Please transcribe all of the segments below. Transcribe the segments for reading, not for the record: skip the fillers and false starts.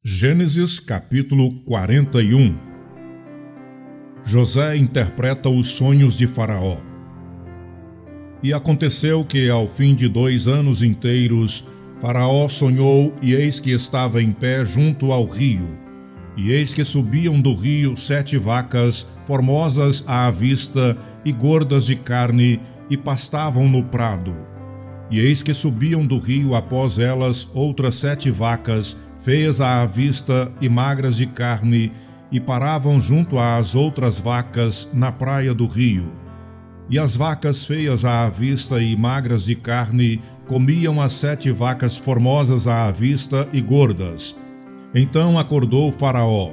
Gênesis capítulo 41. José interpreta os sonhos de Faraó. E aconteceu que, ao fim de 2 anos inteiros, Faraó sonhou, e eis que estava em pé junto ao rio. E eis que subiam do rio 7 vacas, formosas à vista e gordas de carne, e pastavam no prado. E eis que subiam do rio após elas outras 7 vacas, feias à vista e magras de carne, e paravam junto às outras vacas na praia do rio. E as vacas feias à vista e magras de carne comiam as 7 vacas formosas à vista e gordas. Então acordou Faraó.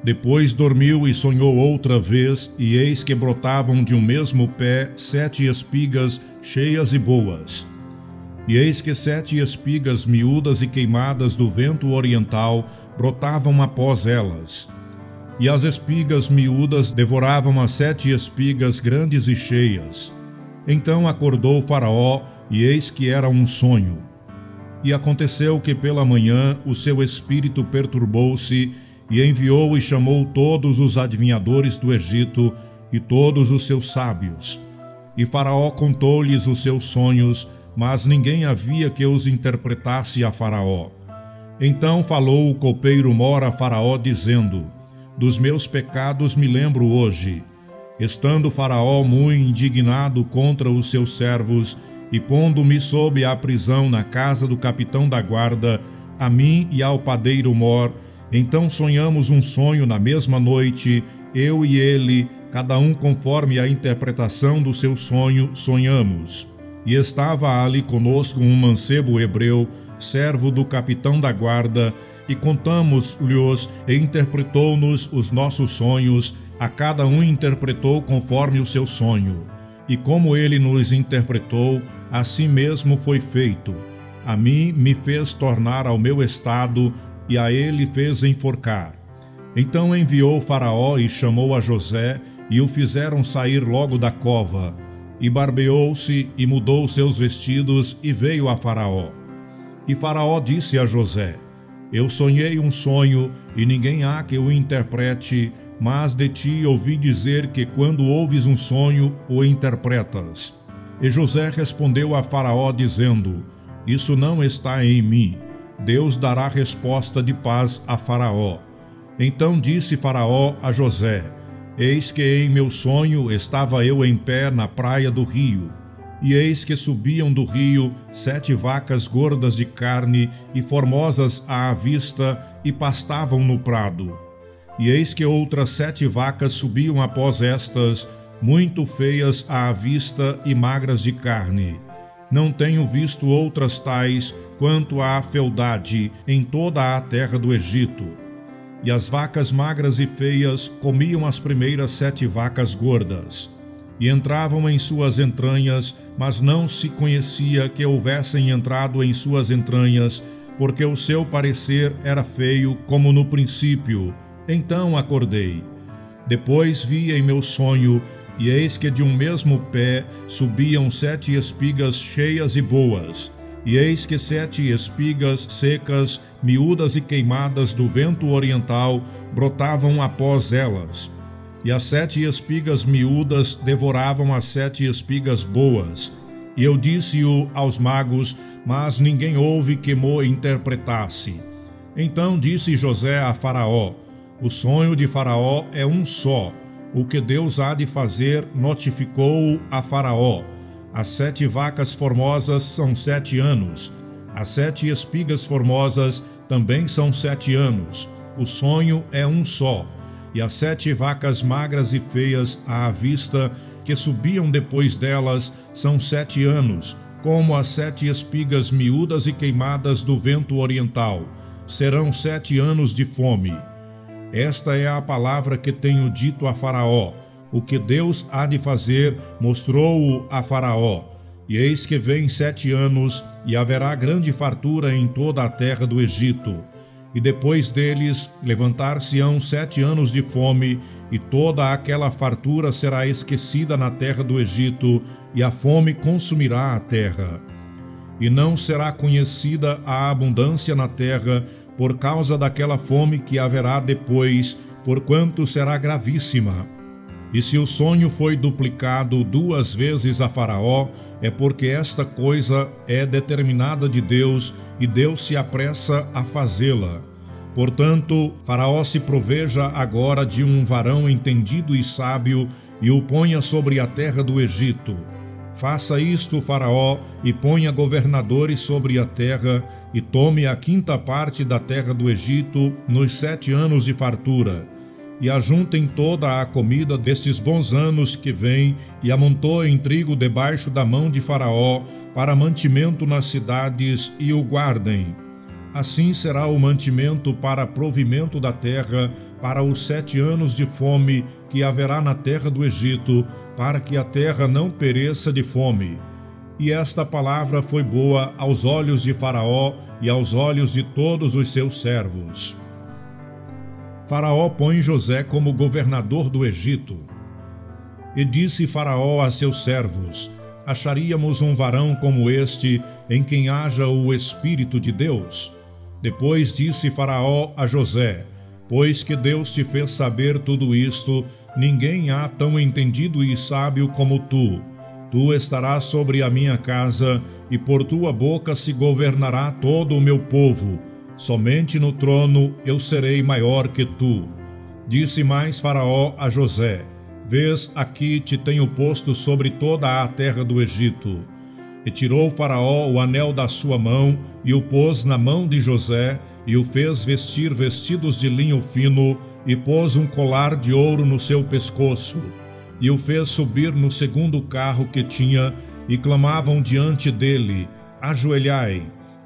Depois dormiu e sonhou outra vez, e eis que brotavam de um mesmo pé 7 espigas cheias e boas. E eis que 7 espigas miúdas e queimadas do vento oriental brotavam após elas. E as espigas miúdas devoravam as 7 espigas grandes e cheias. Então acordou Faraó, e eis que era um sonho. E aconteceu que pela manhã o seu espírito perturbou-se, e enviou e chamou todos os adivinhadores do Egito e todos os seus sábios. E Faraó contou-lhes os seus sonhos, mas ninguém havia que os interpretasse a Faraó. Então falou o copeiro-mor a Faraó, dizendo: Dos meus pecados me lembro hoje. Estando Faraó muito indignado contra os seus servos, e pondo-me sob a prisão na casa do capitão da guarda, a mim e ao padeiro-mor, então sonhamos um sonho na mesma noite, eu e ele, cada um conforme a interpretação do seu sonho, sonhamos. E estava ali conosco um mancebo hebreu, servo do capitão da guarda, e contamos-lhes, e interpretou-nos os nossos sonhos, a cada um interpretou conforme o seu sonho. E como ele nos interpretou, assim mesmo foi feito. A mim me fez tornar ao meu estado, e a ele fez enforcar. Então enviou Faraó e chamou a José, e o fizeram sair logo da cova. E barbeou-se e mudou seus vestidos e veio a Faraó. E Faraó disse a José: Eu sonhei um sonho, e ninguém há que o interprete, mas de ti ouvi dizer que quando ouves um sonho, o interpretas. E José respondeu a Faraó dizendo: Isso não está em mim. Deus dará resposta de paz a Faraó. Então disse Faraó a José: Eis que em meu sonho estava eu em pé na praia do rio, e eis que subiam do rio 7 vacas gordas de carne e formosas à vista, e pastavam no prado. E eis que outras 7 vacas subiam após estas, muito feias à vista e magras de carne. Não tenho visto outras tais quanto à fealdade em toda a terra do Egito. E as vacas magras e feias comiam as primeiras 7 vacas gordas, e entravam em suas entranhas, mas não se conhecia que houvessem entrado em suas entranhas, porque o seu parecer era feio como no princípio. Então acordei. Depois vi em meu sonho, e eis que de um mesmo pé subiam 7 espigas cheias e boas. E eis que 7 espigas secas, miúdas e queimadas do vento oriental, brotavam após elas. E as 7 espigas miúdas devoravam as 7 espigas boas. E eu disse-o aos magos, mas ninguém houve que mo interpretasse. Então disse José a Faraó: O sonho de Faraó é um só. O que Deus há de fazer notificou-o a Faraó. As 7 vacas formosas são 7 anos. As 7 espigas formosas também são 7 anos. O sonho é um só. E as 7 vacas magras e feias à vista, que subiam depois delas, são 7 anos, como as 7 espigas miúdas e queimadas do vento oriental. Serão 7 anos de fome. Esta é a palavra que tenho dito a Faraó. O que Deus há de fazer, mostrou-o a Faraó. E eis que vem 7 anos, e haverá grande fartura em toda a terra do Egito. E depois deles levantar-se-ão 7 anos de fome, e toda aquela fartura será esquecida na terra do Egito, e a fome consumirá a terra. E não será conhecida a abundância na terra, por causa daquela fome que haverá depois, porquanto será gravíssima. E se o sonho foi duplicado 2 vezes a Faraó, é porque esta coisa é determinada de Deus, e Deus se apressa a fazê-la. Portanto, Faraó se proveja agora de um varão entendido e sábio, e o ponha sobre a terra do Egito. Faça isto, Faraó, e ponha governadores sobre a terra, e tome a 5ª parte da terra do Egito nos 7 anos de fartura. E ajuntem toda a comida destes bons anos que vêm, e amontoem trigo debaixo da mão de Faraó, para mantimento nas cidades, e o guardem. Assim será o mantimento para provimento da terra, para os 7 anos de fome que haverá na terra do Egito, para que a terra não pereça de fome. E esta palavra foi boa aos olhos de Faraó e aos olhos de todos os seus servos. Faraó põe José como governador do Egito. E disse Faraó a seus servos: acharíamos um varão como este, em quem haja o Espírito de Deus? Depois disse Faraó a José: pois que Deus te fez saber tudo isto, ninguém há tão entendido e sábio como tu. Tu estarás sobre a minha casa, e por tua boca se governará todo o meu povo. Somente no trono eu serei maior que tu. Disse mais Faraó a José: vês, aqui te tenho posto sobre toda a terra do Egito. E tirou Faraó o anel da sua mão, e o pôs na mão de José, e o fez vestir vestidos de linho fino, e pôs um colar de ouro no seu pescoço. E o fez subir no 2º carro que tinha, e clamavam diante dele: ajoelhai.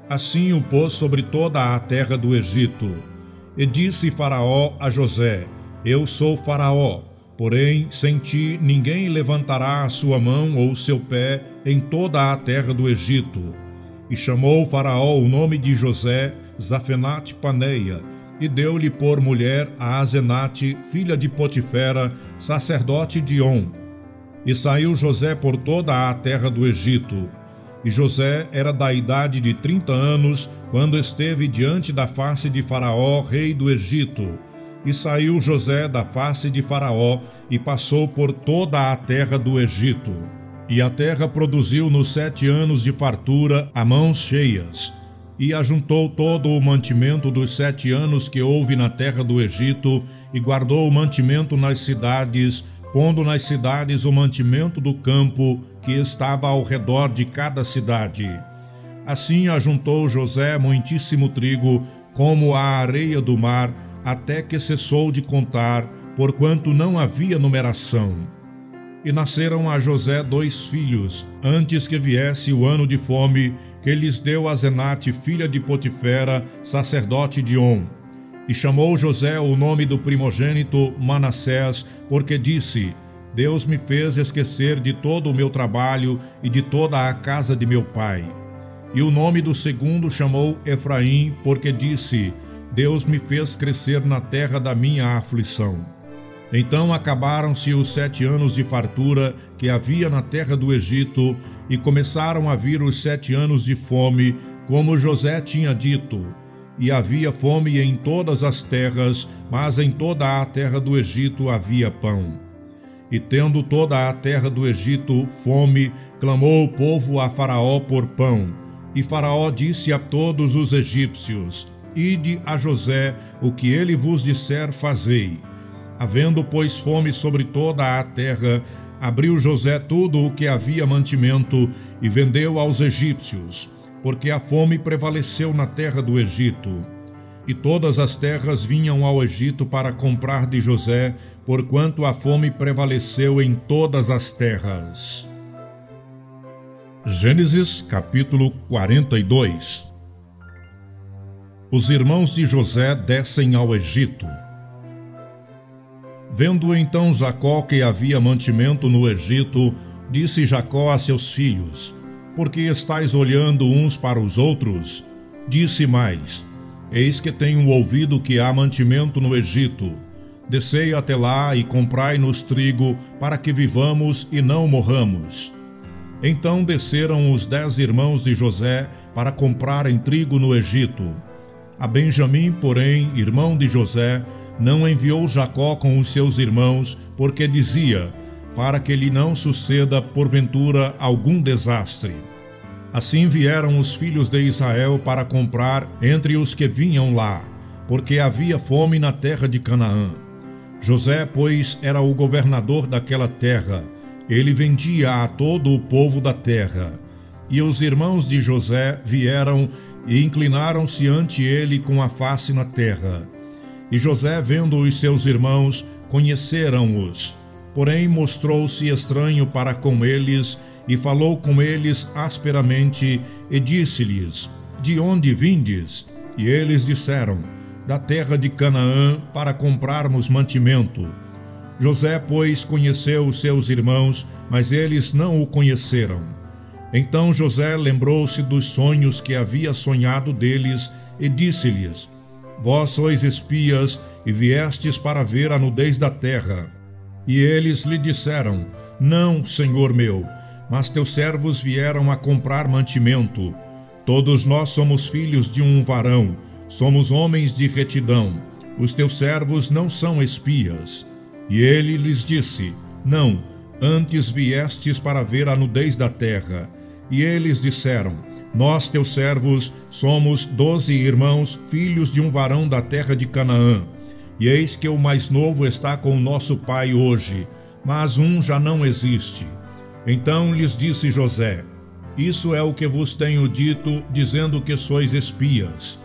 Assim o pôs sobre toda a terra do Egito. E disse Faraó a José: eu sou Faraó, porém sem ti ninguém levantará a sua mão ou o seu pé em toda a terra do Egito. E chamou Faraó o nome de José Zafenate-Paneia, e deu-lhe por mulher a Asenate, filha de Potifera, sacerdote de On. E saiu José por toda a terra do Egito. E José era da idade de 30 anos, quando esteve diante da face de Faraó, rei do Egito. E saiu José da face de Faraó, e passou por toda a terra do Egito. E a terra produziu nos 7 anos de fartura a mãos cheias. E ajuntou todo o mantimento dos 7 anos que houve na terra do Egito, e guardou o mantimento nas cidades, pondo nas cidades o mantimento do campo que estava ao redor de cada cidade. Assim ajuntou José muitíssimo trigo, como a areia do mar, até que cessou de contar, porquanto não havia numeração. E nasceram a José 2 filhos, antes que viesse o ano de fome, que lhes deu Asenate, filha de Potifera, sacerdote de On. E chamou José o nome do primogênito Manassés, porque disse: Deus me fez esquecer de todo o meu trabalho e de toda a casa de meu pai. E o nome do segundo chamou Efraim, porque disse: Deus me fez crescer na terra da minha aflição. Então acabaram-se os 7 anos de fartura que havia na terra do Egito, e começaram a vir os 7 anos de fome, como José tinha dito. E havia fome em todas as terras, mas em toda a terra do Egito havia pão. E tendo toda a terra do Egito fome, clamou o povo a Faraó por pão. E Faraó disse a todos os egípcios: Ide a José, o que ele vos disser, fazei. Havendo, pois, fome sobre toda a terra, abriu José tudo o que havia mantimento e vendeu aos egípcios, porque a fome prevaleceu na terra do Egito. E todas as terras vinham ao Egito para comprar de José, porquanto a fome prevaleceu em todas as terras. Gênesis capítulo 42. Os irmãos de José descem ao Egito. Vendo então Jacó que havia mantimento no Egito, disse Jacó a seus filhos: Por que estáis olhando uns para os outros? Disse mais: Eis que tenho ouvido que há mantimento no Egito. Descei até lá e comprai-nos trigo, para que vivamos e não morramos. Então desceram os 10 irmãos de José para comprarem trigo no Egito. A Benjamim, porém, irmão de José, não enviou Jacó com os seus irmãos, porque dizia, para que lhe não suceda porventura algum desastre. Assim vieram os filhos de Israel para comprar entre os que vinham lá, porque havia fome na terra de Canaã. José, pois, era o governador daquela terra. Ele vendia a todo o povo da terra. E os irmãos de José vieram e inclinaram-se ante ele com a face na terra. E José, vendo os seus irmãos, conheceram-os. Porém, mostrou-se estranho para com eles, e falou com eles asperamente, e disse-lhes, de onde vindes? E eles disseram, da terra de Canaã, para comprarmos mantimento. José, pois, conheceu os seus irmãos, mas eles não o conheceram. Então José lembrou-se dos sonhos que havia sonhado deles, e disse-lhes, vós sois espias, e viestes para ver a nudez da terra. E eles lhe disseram, não, senhor meu, mas teus servos vieram a comprar mantimento. Todos nós somos filhos de um varão, somos homens de retidão. Os teus servos não são espias. E ele lhes disse, não, antes viestes para ver a nudez da terra. E eles disseram, nós, teus servos, somos 12 irmãos, filhos de um varão da terra de Canaã. E eis que o mais novo está com o nosso pai hoje, mas um já não existe. Então lhes disse José, isso é o que vos tenho dito, dizendo que sois espias.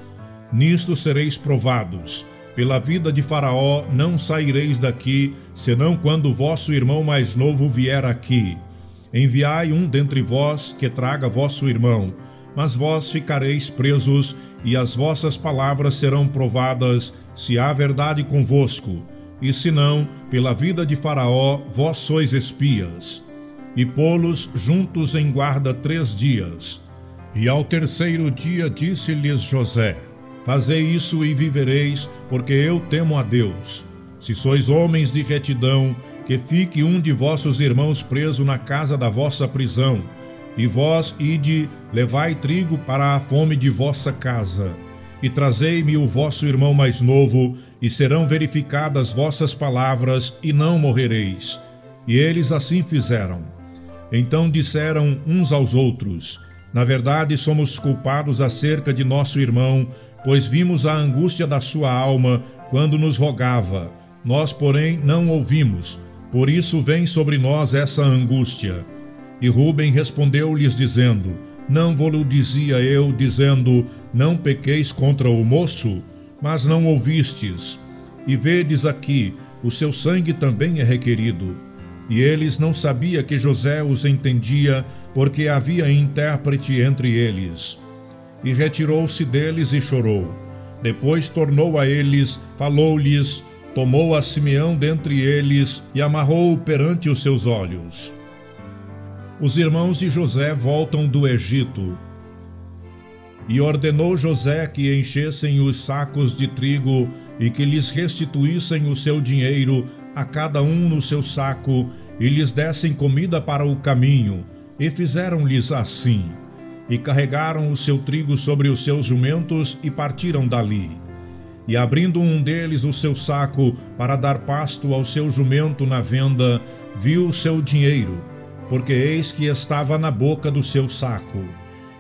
Nisto sereis provados. Pela vida de Faraó não saireis daqui, senão quando vosso irmão mais novo vier aqui. Enviai um dentre vós que traga vosso irmão, mas vós ficareis presos, e as vossas palavras serão provadas, se há verdade convosco. E se não, pela vida de Faraó, vós sois espias. E pô-los juntos em guarda 3 dias. E ao 3º dia disse-lhes José, fazei isso e vivereis, porque eu temo a Deus. Se sois homens de retidão, que fique um de vossos irmãos preso na casa da vossa prisão. E vós ide, levai trigo para a fome de vossa casa. E trazei-me o vosso irmão mais novo, e serão verificadas vossas palavras, e não morrereis. E eles assim fizeram. Então disseram uns aos outros, na verdade somos culpados acerca de nosso irmão, pois vimos a angústia da sua alma quando nos rogava. Nós, porém, não ouvimos, por isso vem sobre nós essa angústia. E Rúben respondeu-lhes dizendo, não vou-lo dizia eu, dizendo, não pequeis contra o moço, mas não ouvistes. E vedes aqui, o seu sangue também é requerido. E eles não sabiam que José os entendia, porque havia intérprete entre eles. E retirou-se deles e chorou. Depois tornou a eles, falou-lhes, tomou a Simeão dentre eles e amarrou-o perante os seus olhos. Os irmãos de José voltam do Egito. E ordenou José que enchessem os sacos de trigo e que lhes restituíssem o seu dinheiro, a cada um no seu saco, e lhes dessem comida para o caminho, e fizeram-lhes assim. E carregaram o seu trigo sobre os seus jumentos e partiram dali. E abrindo um deles o seu saco para dar pasto ao seu jumento na venda, viu o seu dinheiro, porque eis que estava na boca do seu saco.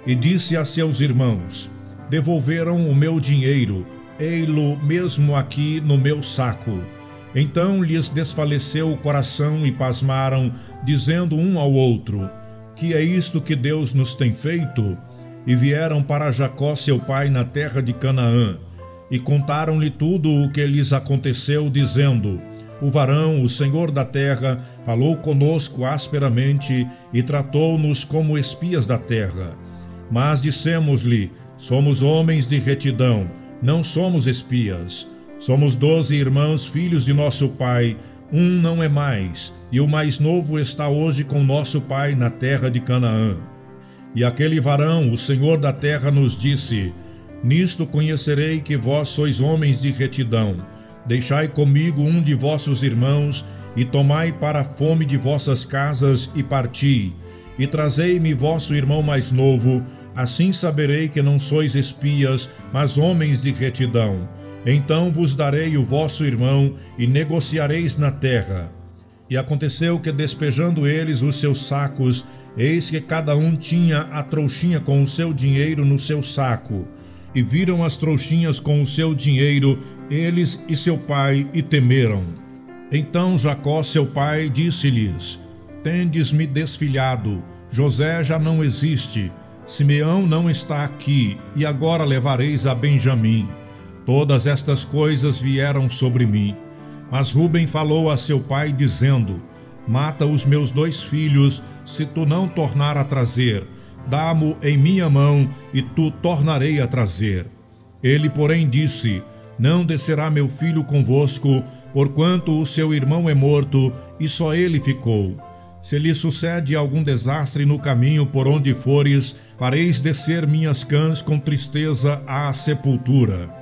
E disse a seus irmãos, devolveram o meu dinheiro, ei-lo mesmo aqui no meu saco. Então lhes desfaleceu o coração e pasmaram, dizendo um ao outro, que é isto que Deus nos tem feito? E vieram para Jacó seu pai na terra de Canaã, e contaram-lhe tudo o que lhes aconteceu, dizendo, o varão, o senhor da terra, falou conosco asperamente e tratou-nos como espias da terra. Mas dissemos-lhe, somos homens de retidão, não somos espias. Somos 12 irmãos, filhos de nosso pai, um não é mais, e o mais novo está hoje com nosso pai na terra de Canaã. E aquele varão, o senhor da terra, nos disse, nisto conhecerei que vós sois homens de retidão. Deixai comigo um de vossos irmãos, e tomai para a fome de vossas casas, e parti. E trazei-me vosso irmão mais novo, Assim saberei que não sois espias, mas homens de retidão. Então vos darei o vosso irmão, e negociareis na terra. E aconteceu que, despejando eles os seus sacos, eis que cada um tinha a trouxinha com o seu dinheiro no seu saco. E viram as trouxinhas com o seu dinheiro, eles e seu pai, e temeram. Então Jacó, seu pai, disse-lhes: Tendes-me desfilhado, José já não existe, Simeão não está aqui, e agora levareis a Benjamim. Todas estas coisas vieram sobre mim. Mas Rúben falou a seu pai, dizendo: Mata os meus 2 filhos, se tu não tornar a trazer. Dá-mo em minha mão, e tu tornarei a trazer. Ele, porém, disse: Não descerá meu filho convosco, porquanto o seu irmão é morto, e só ele ficou. Se lhe sucede algum desastre no caminho por onde fores, fareis descer minhas cãs com tristeza à sepultura.